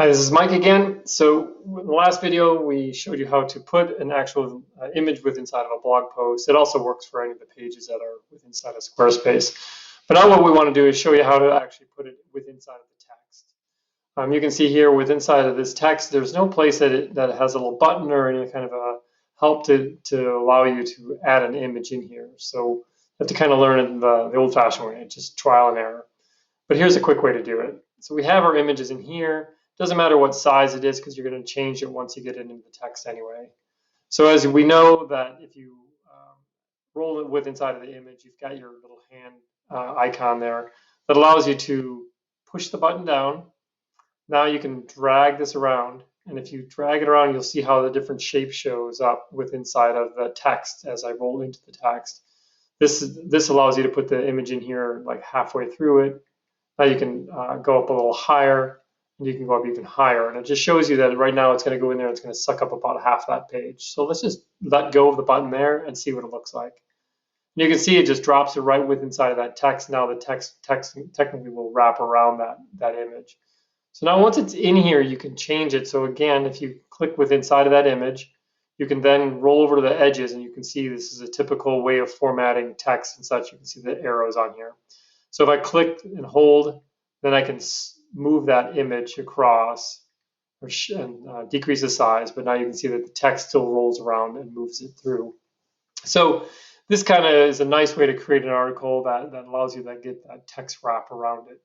Hi, this is Mike again. So in the last video, we showed you how to put an actual image with inside of a blog post. It also works for any of the pages that are with inside of Squarespace. But now what we want to do is show you how to actually put it with inside of the text. You can see here with inside of this text, there's no place that has a little button or any kind of a help to allow you to add an image in here. So you have to kind of learn it the old-fashioned way, just trial and error. But here's a quick way to do it. So we have our images in here. Doesn't matter what size it is because you're going to change it once you get it into the text anyway. So as we know that if you roll it with inside of the image, you've got your little hand icon there that allows you to push the button down. Now you can drag this around, and if you drag it around, you'll see how the different shape shows up with inside of the text as I roll into the text. This allows you to put the image in here like halfway through it. Now you can go up a little higher, and you can go up even higher. And it just shows you that right now it's going to go in there, it's going to suck up about half that page. So let's just let go of the button there and see what it looks like. And you can see it just drops it right with inside of that text. Now the text technically will wrap around that image. So now once it's in here, you can change it. So again, if you click with inside of that image, you can then roll over to the edges, and you can see this is a typical way of formatting text and such. You can see the arrows on here. So if I click and hold, then I can move that image across and decrease the size, but now you can see that the text still rolls around and moves it through. So this kind of is a nice way to create an article that allows you to get that text wrap around it.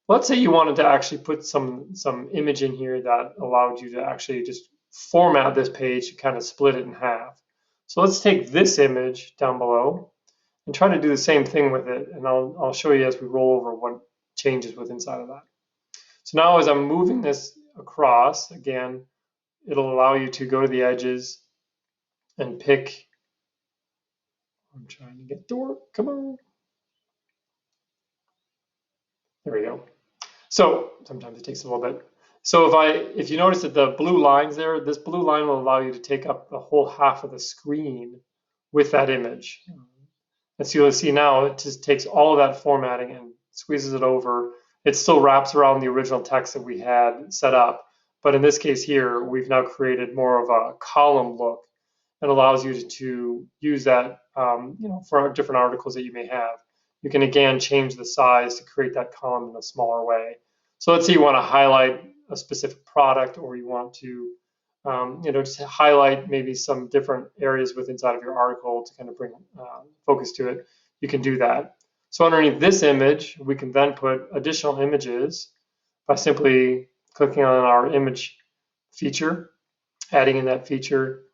Let's say you wanted to actually put some image in here that allowed you to actually just format this page to kind of split it in half. So let's take this image down below and try to do the same thing with it, and I'll show you as we roll over what changes with inside of that. So now as I'm moving this across, again, it'll allow you to go to the edges and pick, I'm trying to get to work, come on. There we go. So sometimes it takes a little bit. So if you notice that the blue lines there, this blue line will allow you to take up the whole half of the screen with that image. And so you'll see now it just takes all of that formatting and squeezes it over. It still wraps around the original text that we had set up, but in this case here, we've now created more of a column look and allows you to use that for different articles that you may have. You can again change the size to create that column in a smaller way. So let's say you want to highlight a specific product, or you want to just highlight maybe some different areas with inside of your article to kind of bring focus to it. You can do that. So underneath this image, we can then put additional images by simply clicking on our image feature, adding in that feature,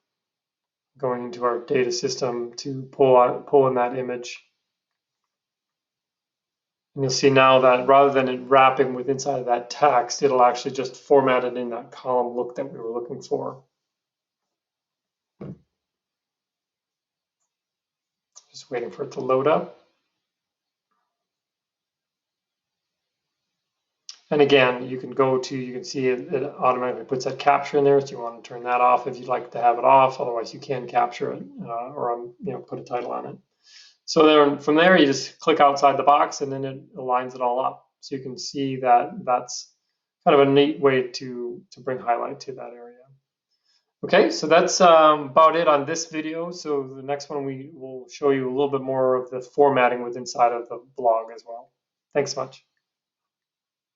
going into our data system to pull in that image. And you'll see now that rather than it wrapping with inside of that text, it'll actually just format it in that column look that we were looking for. Just waiting for it to load up. And again, you can see it automatically puts that capture in there, so you want to turn that off if you'd like to have it off. Otherwise, you can capture it or put a title on it. So then from there, you just click outside the box, and then it aligns it all up. So you can see that that's kind of a neat way to bring highlight to that area. Okay, so that's about it on this video. So the next one, we will show you a little bit more of the formatting with inside of the blog as well. Thanks much.